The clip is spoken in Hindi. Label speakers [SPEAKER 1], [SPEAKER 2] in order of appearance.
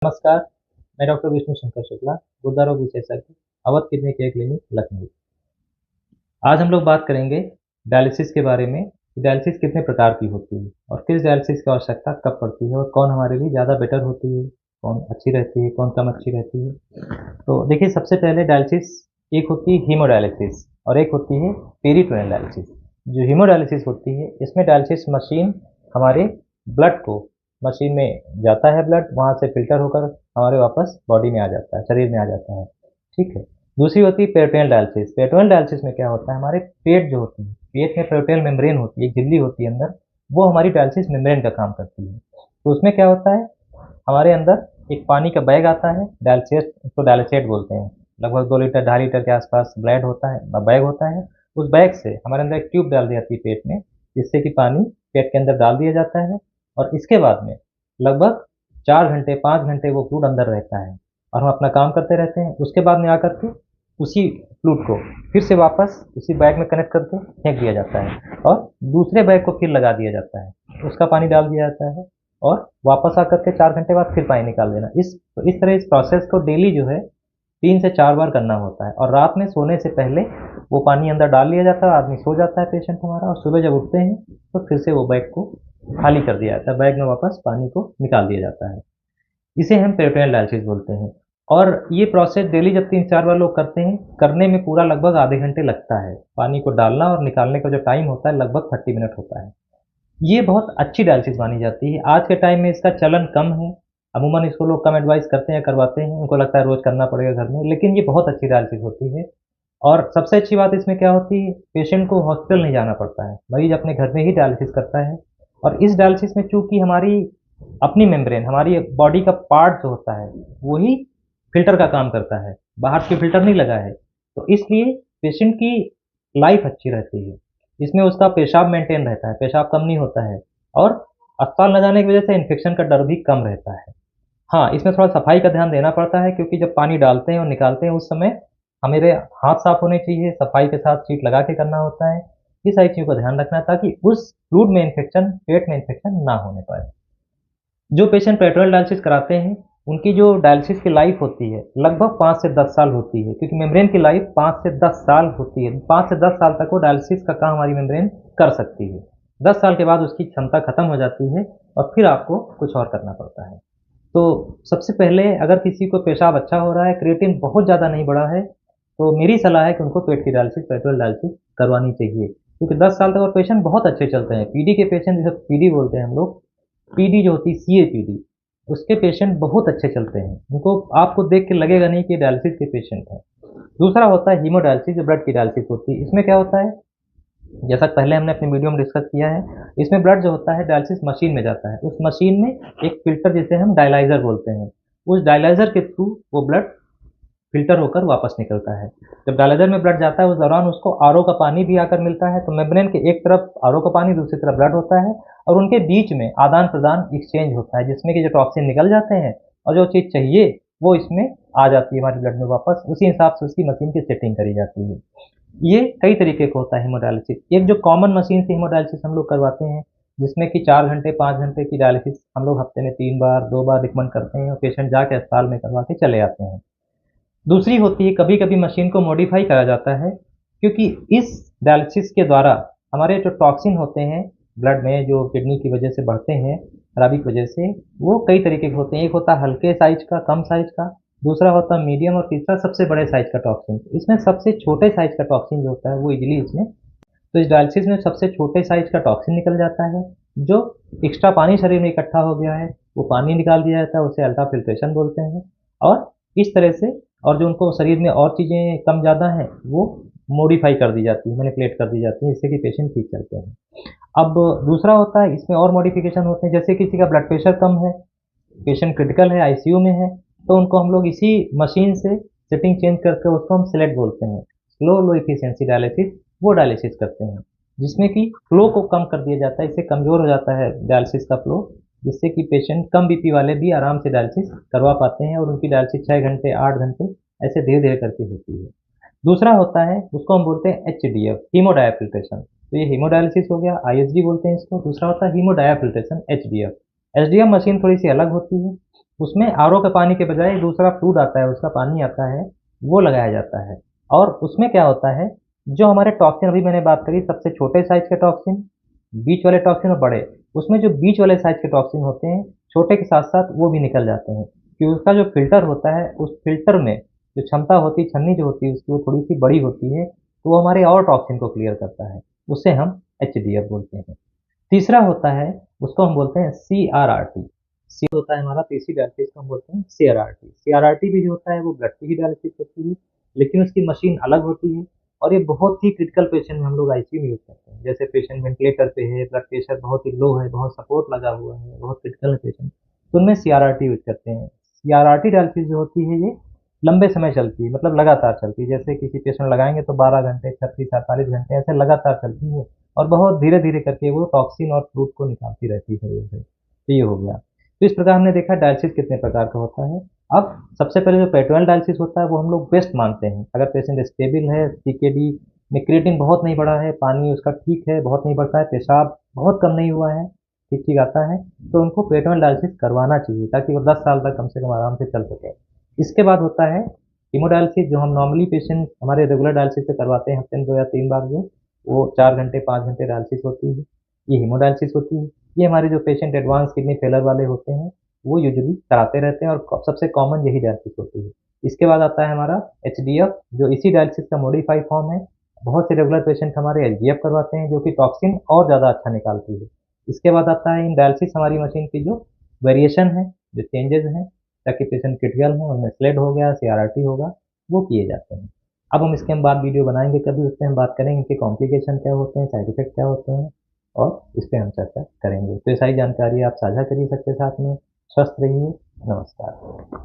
[SPEAKER 1] नमस्कार, मैं डॉक्टर विष्णु शंकर शुक्ला, गुर्दा रोग विशेषज्ञ, Awadh kidney care clinic, Lucknow. आज हम लोग बात करेंगे डायलिसिस के बारे में कि डायलिसिस कितने प्रकार की होती है और किस डायलिसिस की आवश्यकता कब पड़ती है और कौन हमारे लिए ज़्यादा बेटर होती है, कौन अच्छी रहती है, कौन कम अच्छी रहती है। तो देखिए, सबसे पहले डायलिसिस एक होती है हीमोडायलिसिस और एक होती है पेरिटोनियल डायलिसिस। जो हीमोडायलिसिस होती है, इसमें डायलिसिस मशीन हमारे ब्लड को मशीन में जाता है, ब्लड वहाँ से फ़िल्टर होकर हमारे वापस बॉडी में आ जाता है, शरीर में आ जाता है, ठीक है। दूसरी होती है पेरिटोनियल डायलिसिस। पेरिटोनियल डायलिसिस में क्या होता है, हमारे पेट जो होती है, पेट में पेरिटोनियल मेम्ब्रेन होती है, एक झिल्ली होती है अंदर, वो हमारी डायलिसिस मेम्ब्रेन का काम करती है। तो उसमें क्या होता है, हमारे अंदर एक पानी का बैग आता है, डायलिसेट, उसको डायलिसेट बोलते हैं। लगभग 2 लीटर 2.5 लीटर के आसपास ब्लड होता है, बैग होता है। उस बैग से हमारे अंदर एक ट्यूब डाल दी जाती है पेट में, जिससे कि पानी पेट के अंदर डाल दिया जाता है और इसके बाद में लगभग 4 घंटे 5 घंटे वो फ्लूइड अंदर रहता है और हम अपना काम करते रहते हैं। उसके बाद में आकर के उसी फ्लूइड को फिर से वापस उसी बैग में कनेक्ट करके फेंक दिया जाता है और दूसरे बैग को फिर लगा दिया जाता है, उसका पानी डाल दिया जाता है और वापस आकर के 4 घंटे बाद फिर पानी निकाल देना। इस तरह इस प्रोसेस को डेली जो है 3 से 4 बार करना होता है और रात में सोने से पहले वो पानी अंदर डाल लिया जाता है, आदमी सो जाता है पेशेंट हमारा, और सुबह जब उठते हैं तो फिर से वो बैग को खाली कर दिया जाता है, बैग में वापस पानी को निकाल दिया जाता है। इसे हम पेरिटोनियल डायलिसिस बोलते हैं और ये प्रोसेस डेली जब 3-4 बार लोग करते हैं, करने में पूरा लगभग आधे घंटे लगता है। पानी को डालना और निकालने का जो टाइम होता है लगभग 30 मिनट होता है। ये बहुत अच्छी डायलिसिस मानी जाती है। आज के टाइम में इसका चलन कम है, अमूमन इसको लोग कम एडवाइस करते हैं, करवाते हैं, उनको लगता है रोज़ करना पड़ेगा घर में, लेकिन ये बहुत अच्छी डायलिसिस होती है। और सबसे अच्छी बात इसमें क्या होती है, पेशेंट को हॉस्पिटल नहीं जाना पड़ता है, मरीज़ अपने घर में ही डायलिसिस करता है। और इस डायलिसिस में चूँकि हमारी अपनी मेम्ब्रेन, हमारी बॉडी का पार्ट जो होता है, वही फ़िल्टर का काम करता है, बाहर से फ़िल्टर नहीं लगा है, तो इसलिए पेशेंट की लाइफ़ अच्छी रहती है। इसमें उसका पेशाब मेंटेन रहता है, पेशाब कम नहीं होता है और अस्पताल न जाने की वजह से इन्फेक्शन का डर भी कम रहता है। हाँ, इसमें थोड़ा सफाई का ध्यान देना पड़ता है, क्योंकि जब पानी डालते हैं और निकालते हैं उस समय हमारे हाथ साफ होने चाहिए, सफाई के साथ शीट लगा के करना होता है। ये सारी चीज़ों का ध्यान रखना है ताकि उस फ्लूइड में इन्फेक्शन, पेट में इन्फेक्शन ना होने पाए। जो पेशेंट पेरिटोनियल डायलिसिस कराते हैं, उनकी जो डायलिसिस की लाइफ होती है लगभग 5 से 10 साल होती है, क्योंकि मेम्ब्रेन की लाइफ 5 से 10 साल होती है। 5 से 10 साल तक वो डायलिसिस का काम हमारी मेम्ब्रेन कर सकती है। 10 साल के बाद उसकी क्षमता खत्म हो जाती है और फिर आपको कुछ और करना पड़ता है। तो सबसे पहले अगर किसी को पेशाब अच्छा हो रहा है, क्रिएटिन बहुत ज़्यादा नहीं बढ़ा है, तो मेरी सलाह है कि उनको पेट की डायलिसिस, पेरिटोनियल डायलिसिस करवानी चाहिए, क्योंकि 10 साल तक वो पेशेंट बहुत अच्छे चलते हैं। पीडी के पेशेंट, जिसे पीडी बोलते हैं हम लोग, पीडी जो होती है सीएपीडी, उसके पेशेंट बहुत अच्छे चलते हैं। उनको आपको देख के लगेगा नहीं कि डायलिसिस के पेशेंट हैं। दूसरा होता है हीमोडायलिसिस, जो ब्लड की डायलिसिस होती है। इसमें क्या होता है, जैसा पहले हमने अपने वीडियो में डिस्कस किया है, इसमें ब्लड जो होता है डायलिसिस मशीन में जाता है। उस मशीन में एक फ़िल्टर, जिसे हम डायलाइज़र बोलते हैं, उस डायलाइज़र के थ्रू वो ब्लड फ़िल्टर होकर वापस निकलता है। जब डायलाइज़र में ब्लड जाता है उस दौरान उसको आरओ का पानी भी आकर मिलता है, तो मेम्ब्रेन के एक तरफ आरओ का पानी, दूसरी तरफ ब्लड होता है और उनके बीच में आदान-प्रदान एक्सचेंज होता है, जिसमें कि जो टॉक्सिन निकल जाते हैं और जो चीज़ चाहिए वो इसमें आ जाती है हमारे ब्लड में वापस, उसी हिसाब से उसकी मशीन की सेटिंग करी जाती है। ये कई तरीके का होता है हीमोडायलिसिस। एक जो कॉमन मशीन से हीमोडायलिसिस हम लोग करवाते हैं, जिसमें कि 4 घंटे 5 घंटे की डायलिसिस हम लोग हफ्ते में 3 बार 2 बार रिकमेंड करते हैं और पेशेंट जाके अस्पताल में करवा के चले आते हैं। दूसरी होती है, कभी-कभी मशीन को मॉडिफ़ाई करा जाता है, क्योंकि इस डायलिसिस के द्वारा हमारे जो टॉक्सिन होते हैं ब्लड में, जो किडनी की वजह से बढ़ते हैं, खराबी की वजह से, वो कई तरीके के होते हैं। एक होता है हल्के साइज़ का, कम साइज़ का, दूसरा होता है मीडियम और तीसरा सबसे बड़े साइज़ का टॉक्सिन। इसमें सबसे छोटे साइज़ का टॉक्सिन जो होता है वो ईज़िली इसमें, तो इस डायलिसिस में सबसे छोटे साइज़ का टॉक्सिन निकल जाता है। जो एक्स्ट्रा पानी शरीर में इकट्ठा हो गया है, वो पानी निकाल दिया जाता है, उसे अल्ट्राफ़िल्ट्रेशन बोलते हैं। और इस तरह से, और जो उनको शरीर में और चीज़ें कम ज़्यादा हैं, वो मॉडिफ़ाई कर दी जाती है, मैनिपुलेट कर दी जाती है, जिससे कि पेशेंट ठीक चलते हैं। अब दूसरा होता है, इसमें और मॉडिफ़िकेशन होते हैं, जैसे किसी का ब्लड प्रेशर कम है, पेशेंट क्रिटिकल है, आईसीयू में है, तो उनको हम लोग इसी मशीन से सेटिंग चेंज करके उसको हम सेलेक्ट बोलते हैं, स्लो लो एफिशिएंसी डायलिसिस, वो डायलिसिस करते हैं, जिसमें कि फ्लो को कम कर दिया जाता है, इससे कमज़ोर हो जाता है डायलिसिस का फ्लो, जिससे कि पेशेंट कम बीपी वाले भी आराम से डायलिसिस करवा पाते हैं और उनकी डायलिसिस 6 घंटे 8 घंटे ऐसे धीरे-धीरे करके होती है। दूसरा होता है, उसको हम बोलते हैं एचडीएफ, हीमोडायाफिल्ट्रेशन। तो ये हीमोडायलिसिस हो गया, आईएसडी बोलते हैं इसको। दूसरा होता है हीमोडायाफिल्ट्रेशन, एचडीएफ। एचडीएफ मशीन थोड़ी सी अलग होती है। उसमें आरओ के पानी के बजाय दूसरा फ्लूइड आता है, उसका पानी आता है, वो लगाया जाता है। और उसमें क्या होता है, जो हमारे टॉक्सिन अभी मैंने बात करी, सबसे छोटे साइज के टॉक्सिन, बीच वाले टॉक्सिन और बड़े, उसमें जो बीच वाले साइज के टॉक्सिन होते हैं, छोटे के साथ साथ वो भी निकल जाते हैं, कि उसका जो फिल्टर होता है, उस फिल्टर में जो क्षमता होती है, छन्नी जो होती है उसकी, वो थोड़ी सी बड़ी होती है, तो वो हमारे और टॉक्सिन को क्लियर करता है, उससे हम एचडीएफ बोलते हैं। तीसरा होता है, उसको हम बोलते हैं सीआरआरटी। सी होता है हमारा, तीसरी डायलिसिस को हम बोलते हैं सीआरआरटी। सीआरआरटी भी जो होता है वो ब्लड की ही डायलिसिस होती है, लेकिन उसकी मशीन अलग होती है, और ये बहुत ही क्रिटिकल पेशेंट में हम लोग आईसीयू में यूज करते हैं। जैसे पेशेंट वेंटिलेटर पे है, ब्लड प्रेशर बहुत ही लो है, बहुत सपोर्ट लगा हुआ है, बहुत क्रिटिकल है पेशेंट, तो उनमें सीआरआरटी यूज करते हैं। सीआरआरटी डायलिसिस जो होती है ये लंबे समय चलती है, मतलब लगातार चलती है। जैसे किसी पेशेंट लगाएंगे तो 12 घंटे, 36-48 घंटे ऐसे लगातार चलती है, और बहुत धीरे धीरे करके वो टॉक्सिन और फ्लूइड को निकालती रहती है शरीर से। तो ये हो गया। तो इस प्रकार हमने देखा डायलिसिस कितने प्रकार का होता है। अब सबसे पहले जो पेरिटोनियल डायलिसिस होता है वो हम लोग बेस्ट मानते हैं। अगर पेशेंट स्टेबल है, सीकेडी में क्रिएटिन बहुत नहीं बढ़ा है, पानी उसका ठीक है, बहुत नहीं बढ़ता है, पेशाब बहुत कम नहीं हुआ है, ठीक ठीक आता है, तो उनको पेरिटोनियल डायलिसिस करवाना चाहिए, ताकि वो 10 साल तक कम से कम आराम से चल सके। इसके बाद होता है हीमोडायलिसिस, जो हम नॉर्मली पेशेंट हमारे रेगुलर डायलिसिस से करवाते हैं, हफ्ते में 2 या 3 बार, जो वो 4 घंटे 5 घंटे डायलिसिस होती है, ये हीमोडायलिसिस होती है। ये हमारे जो पेशेंट एडवांस किडनी फेलर वाले होते हैं वो यूजुअली कराते रहते हैं, और सबसे कॉमन यही डायलिसिस होती है। इसके बाद आता है हमारा एचडीएफ, जो इसी डायलिसिस का मॉडिफाइड फॉर्म है। बहुत से रेगुलर पेशेंट हमारे एचडीएफ करवाते हैं, जो कि टॉक्सिन और ज़्यादा अच्छा निकालती है। इसके बाद आता है इन डायलिसिस हमारी मशीन की जो वेरिएशन है, जो चेंजेस हैं, ताकि पेशेंट क्रिटिकल है, उनमें स्लेड हो गया, सीआरआरटी होगा, वो किए जाते हैं। अब हम इसके हम बाद वीडियो बनाएंगे कभी, उसमें हम बात करेंगे इनके कॉम्प्लिकेशन क्या होते हैं, साइड इफेक्ट क्या होते हैं, और इस पे हम चर्चा करेंगे। तो ये सारी जानकारी आप साझा करिए सबके साथ में। स्वस्थ रहिए। नमस्कार।